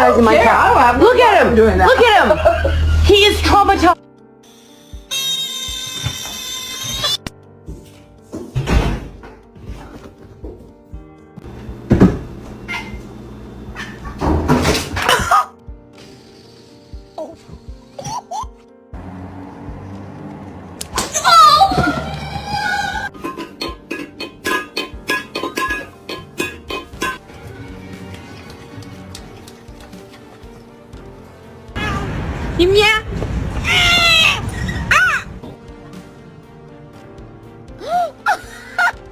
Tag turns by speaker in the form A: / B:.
A: exercising my cat. Look at him.
B: Doing that.
A: Look at him. He is traumatized.
C: Kim nha.